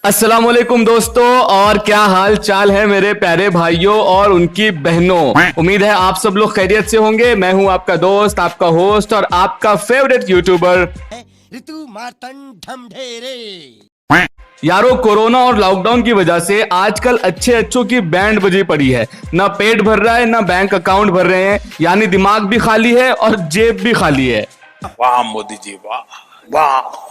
अस्सलामुअलैकुम दोस्तों, और क्या हाल चाल है मेरे प्यारे भाइयों और उनकी बहनों। उम्मीद है आप सब लोग खैरियत से होंगे। मैं हूं आपका दोस्त, आपका होस्ट और आपका फेवरेट यूट्यूबर ऋतु मार्तंड ढेरे। यारो, कोरोना और लॉकडाउन की वजह से आजकल अच्छों की बैंड बजी पड़ी है। ना पेट भर रहा है, ना बैंक अकाउंट भर रहे हैं, यानी दिमाग भी खाली है और जेब भी खाली है। वाह मोदी जी, वाह वाह।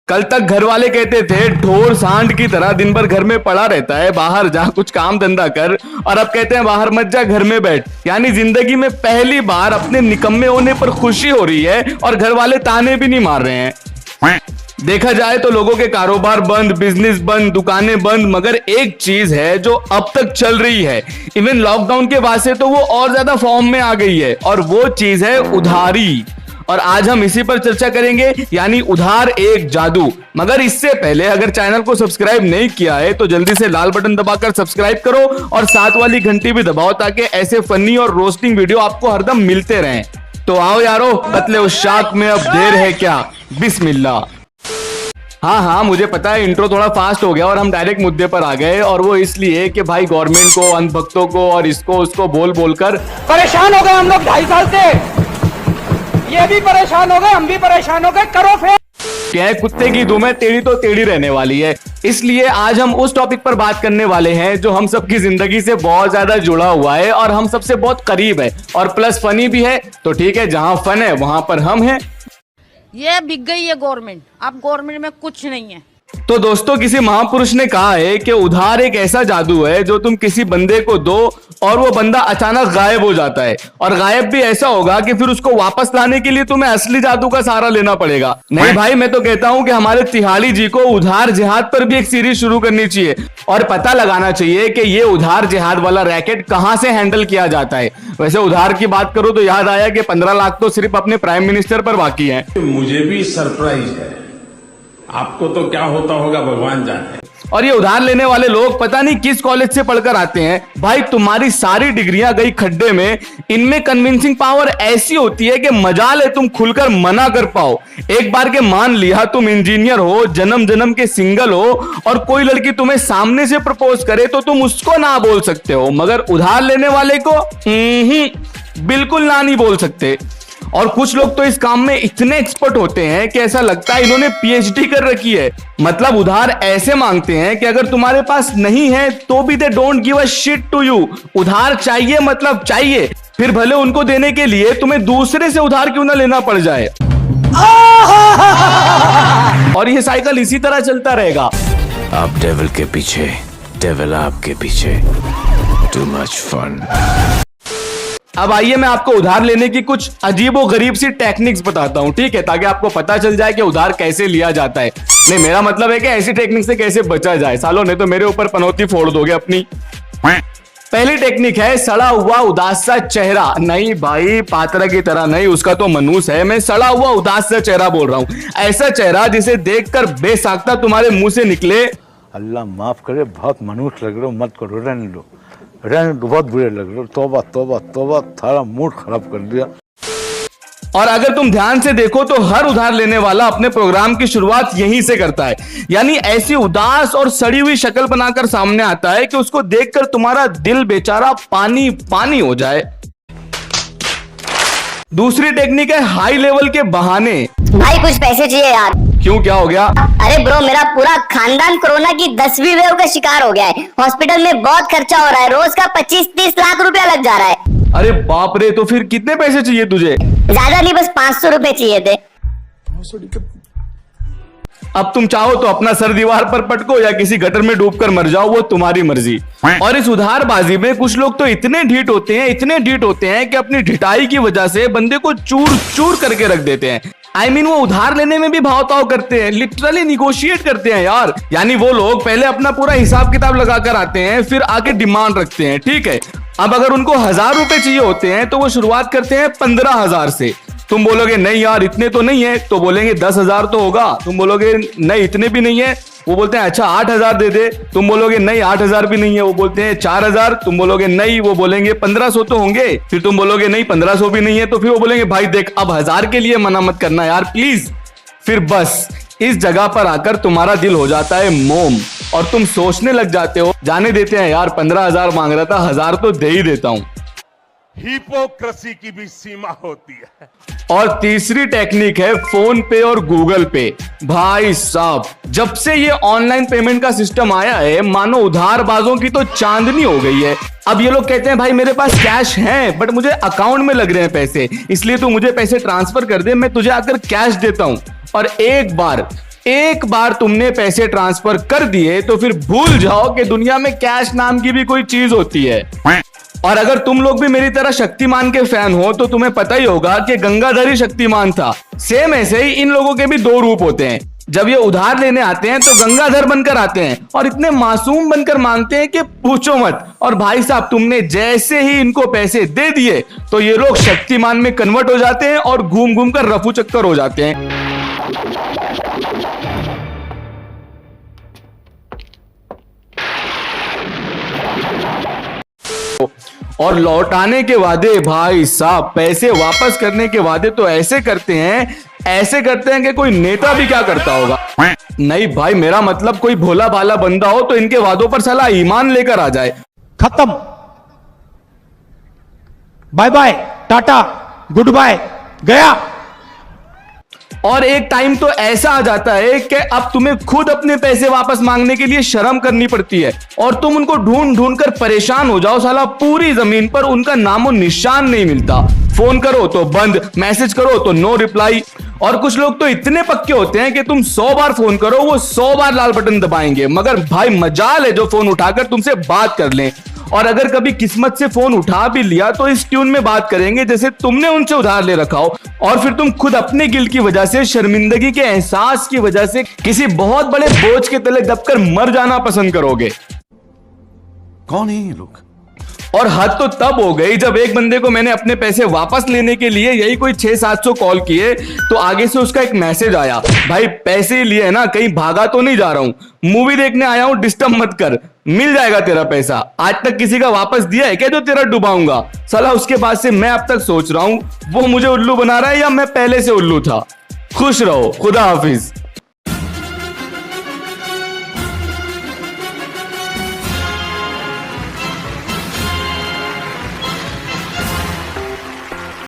कल तक घर वाले कहते थे ढोर सांड की तरह दिन भर घर में पड़ा रहता है, बाहर जा कुछ काम धंधा कर, और अब कहते हैं बाहर मत जा, घर में बैठ। यानी जिंदगी में पहली बार अपने निकम्मे होने पर खुशी हो रही है और घर वाले ताने भी नहीं मार रहे हैं। देखा जाए तो लोगों के कारोबार बंद, बिजनेस बंद, दुकानें बंद, मगर एक चीज है जो अब तक चल रही है, इवन लॉकडाउन के बाद से तो वो और ज्यादा फॉर्म में आ गई है, और वो चीज है उधारी। और आज हम इसी पर चर्चा करेंगे, यानी उधार एक जादू। मगर इससे पहले अगर चैनल को सब्सक्राइब नहीं किया है तो जल्दी से लाल बटन दबाकर सब्सक्राइब करो और साथ वाली घंटी भी दबाओ ताकि ऐसे फनी और रोस्टिंग वीडियो आपको हरदम मिलते रहें। तो आओ यारो, कत्ले उस शाक में अब देर है क्या, बिस्मिल्लाह। हाँ, मुझे पता है इंट्रो थोड़ा फास्ट हो गया और हम डायरेक्ट मुद्दे पर आ गए, और वो इसलिए कि भाई गवर्नमेंट को, अंधभक्तों को और इसको उसको बोल बोलकर परेशान हो गए हम लोग 2.5 साल से। ये भी परेशान हो गए, हम भी परेशान हो गए, करो फिर। क्या है, कुत्ते की दुम है, टेढ़ी तो टेढ़ी रहने वाली है। इसलिए आज हम उस टॉपिक पर बात करने वाले हैं जो हम सबकी जिंदगी से बहुत ज्यादा जुड़ा हुआ है और हम सबसे बहुत करीब है, और प्लस फनी भी है। तो ठीक है, जहां फन है वहां पर हम हैं। ये बिक गई है गवर्नमेंट, अब गवर्नमेंट में कुछ नहीं है। तो दोस्तों, किसी महापुरुष ने कहा है कि उधार एक ऐसा जादू है जो तुम किसी बंदे को दो और वो बंदा अचानक गायब हो जाता है, और गायब भी ऐसा होगा कि फिर उसको वापस लाने के लिए तुम्हें असली जादू का सहारा लेना पड़ेगा। नहीं भाई, मैं तो कहता हूं कि हमारे तिहाड़ी जी को उधार जिहाद पर भी एक सीरीज शुरू करनी चाहिए और पता लगाना चाहिए कि ये उधार जिहाद वाला रैकेट कहां से हैंडल किया जाता है। वैसे उधार की बात करो तो याद आया कि 15 लाख तो सिर्फ अपने प्राइम मिनिस्टर पर बाकी है। मुझे भी सरप्राइज है, आपको तो क्या होता होगा भगवान जाने। और ये उधार लेने वाले लोग पता नहीं किस कॉलेज से पढ़कर आते हैं। भाई तुम्हारी सारी डिग्रियां गई खड्डे में, इनमें कन्विंसिंग पावर ऐसी होती है कि मजाल है तुम खुलकर मना कर पाओ। एक बार के मान लिया तुम इंजीनियर हो, जन्म जन्म के सिंगल हो, और कोई लड़की तुम्हें सामने से प्रपोज करे तो तुम उसको ना बोल सकते हो, मगर उधार लेने वाले को बिल्कुल ना नहीं बोल सकते। और कुछ लोग तो इस काम में इतने एक्सपर्ट होते हैं कि ऐसा लगता है इन्होंने पीएचडी कर रखी है। मतलब उधार ऐसे मांगते हैं कि अगर तुम्हारे पास नहीं है तो भी they don't give a shit to you. उधार चाहिए मतलब चाहिए, फिर भले उनको देने के लिए तुम्हें दूसरे से उधार क्यों ना लेना पड़ जाए। और ये साइकिल इसी तरह चलता रहेगा। आप डेविल के पीछे, डेविल आपके पीछे। Too much fun. अब आइए मैं आपको उधार लेने की कुछ अजीबो गरीब सी टेक्निक्स बताता हूं, ठीक है, ताकि आपको पता चल जाए कि उधार कैसे लिया जाता है। नहीं, मेरा मतलब है कि ऐसी टेक्निक से कैसे बचा जाए। सालों ने तो मेरे ऊपर पनौती फोड़ दोगे अपनी। पहली टेक्निक है सड़ा हुआ उदास सा चेहरा। नहीं भाई, पात्रा की तरह नहीं, उसका तो मनूस है। मैं सड़ा हुआ उदास सा चेहरा बोल रहा हूं। ऐसा चेहरा जिसे देखकर बेसाख्ता तुम्हारे मुंह से निकले, अल्लाह माफ करे, बहुत मनुष्य लग रहे हो, मत करो, रहने दो, बहुत बुरे लग रहे हो, तौबा तौबा तौबा, थारा मूड खराब कर दिया। और अगर तुम ध्यान से देखो तो हर उधार लेने वाला अपने प्रोग्राम की शुरुआत यहीं से करता है, यानी ऐसी उदास और सड़ी हुई शक्ल बनाकर सामने आता है कि उसको देखकर तुम्हारा दिल बेचारा पानी पानी हो जाए। दूसरी टेक्निक है हाई लेवल के बहाने। भाई कुछ पैसे चाहिए यार। क्यों, क्या हो गया? अरे ब्रो, मेरा पूरा खानदान कोरोना की 10वीं वेव का शिकार हो गया है। हॉस्पिटल में बहुत खर्चा हो रहा है, रोज का 25-30 लाख रुपया लग जा रहा है। अरे बाप रे, तो फिर कितने पैसे चाहिए तुझे? ज्यादा नहीं, बस 500 रुपए चाहिए थे। अब तुम चाहो तो अपना सर दीवार पर पटको या किसी गटर में डूबकर मर जाओ, वो तुम्हारी मर्जी। और इस उधारबाजी में कुछ लोग तो इतने ढीठ होते हैं, इतने ढीठ होते हैं कि अपनी ढिठाई की वजह से बंदे को चूर चूर करके रख देते हैं। I mean, वो उधार लेने में भी भाव ताव करते हैं, लिटरली निगोशिएट करते हैं यार। यानी वो लोग पहले अपना पूरा हिसाब किताब लगाकर आते हैं, फिर आके डिमांड रखते हैं, ठीक है। अब अगर उनको 1000 रुपए चाहिए होते हैं तो वो शुरुआत करते हैं 15,000 से। तुम बोलोगे नहीं यार इतने तो नहीं है, तो बोलेंगे 10,000 तो होगा। तुम बोलोगे नहीं इतने भी नहीं है, वो बोलते हैं अच्छा 8,000 दे दे। तुम बोलोगे नहीं 8,000 भी नहीं है, वो बोलते हैं 4,000। तुम बोलोगे नहीं, वो बोलेंगे 1,500 तो होंगे। फिर तुम बोलोगे नहीं 1,500 भी नहीं है, तो फिर वो बोलेंगे भाई देख अब 1000 के लिए मना मत करना यार प्लीज। फिर बस इस जगह पर आकर तुम्हारा दिल हो जाता है मोम और तुम सोचने लग जाते हो जाने देते हैं यार, 15,000 मांग रहा था, 1,000 तो दे ही देता हूं। हिपोक्रेसी की भी सीमा होती है। और तीसरी टेक्निक है फोन पे और गूगल पे। भाई साहब, जब से ये ऑनलाइन पेमेंट का सिस्टम आया है, मानो उधारबाजों की तो चांदनी हो गई है। अब ये लोग कहते हैं भाई मेरे पास कैश है बट मुझे अकाउंट में लग रहे हैं पैसे, इसलिए तू मुझे पैसे ट्रांसफर कर दे, मैं तुझे आकर कैश देता हूं। और एक बार तुमने पैसे ट्रांसफर कर दिए तो फिर भूल जाओ कि दुनिया में कैश नाम की भी कोई चीज होती है। और अगर तुम लोग भी मेरी तरह शक्तिमान के फैन हो तो तुम्हें पता ही होगा कि गंगाधर ही शक्तिमान था। सेम ऐसे ही इन लोगों के भी दो रूप होते हैं। जब ये उधार लेने आते हैं तो गंगाधर बनकर आते हैं और इतने मासूम बनकर मांगते हैं कि पूछो मत। और भाई साहब, तुमने जैसे ही इनको पैसे दे दिए तो ये लोग शक्तिमान में कन्वर्ट हो जाते हैं और घूम घूम कर रफू चक्कर हो जाते हैं। और लौटाने के वादे, भाई साहब पैसे वापस करने के वादे तो ऐसे करते हैं कि कोई नेता भी क्या करता होगा। नहीं भाई, मेरा मतलब कोई भोला भाला बंदा हो तो इनके वादों पर साला ईमान लेकर आ जाए। खत्म, bye bye, ta-ta, goodbye, गया। और एक टाइम तो ऐसा आ जाता है कि अब तुम्हें खुद अपने पैसे वापस मांगने के लिए शर्म करनी पड़ती है और तुम उनको ढूंढ ढूंढ कर परेशान हो जाओ। साला पूरी जमीन पर उनका नामो निशान नहीं मिलता। फोन करो तो बंद, मैसेज करो तो नो रिप्लाई। और कुछ लोग तो इतने पक्के होते हैं कि तुम 100 बार फोन करो वो 100 बार लाल बटन दबाएंगे, मगर भाई मजाल है जो फोन उठाकर तुमसे बात कर लें। और अगर कभी किस्मत से फोन उठा भी लिया तो इस ट्यून में बात करेंगे जैसे तुमने उनसे उधार ले रखा हो। और फिर तुम खुद अपने गिल्ट की वजह से, शर्मिंदगी के एहसास की वजह से किसी बहुत बड़े बोझ के तले दबकर मर जाना पसंद करोगे। कौन है ये लोग? और हद तो तब हो गई जब एक बंदे को मैंने अपने पैसे वापस लेने के लिए यही कोई 600-700 कॉल किए तो आगे से उसका एक मैसेज आया, भाई पैसे लिए ना, कहीं भागा तो नहीं जा रहा हूं, मूवी देखने आया हूं, डिस्टर्ब मत कर, मिल जाएगा तेरा पैसा। आज तक किसी का वापस दिया है क्या जो तेरा डुबाऊंगा? साला उसके बाद से मैं अब तक सोच रहा हूं वो मुझे उल्लू बना रहा है या मैं पहले से उल्लू था। खुश रहो, खुदा हाफिज।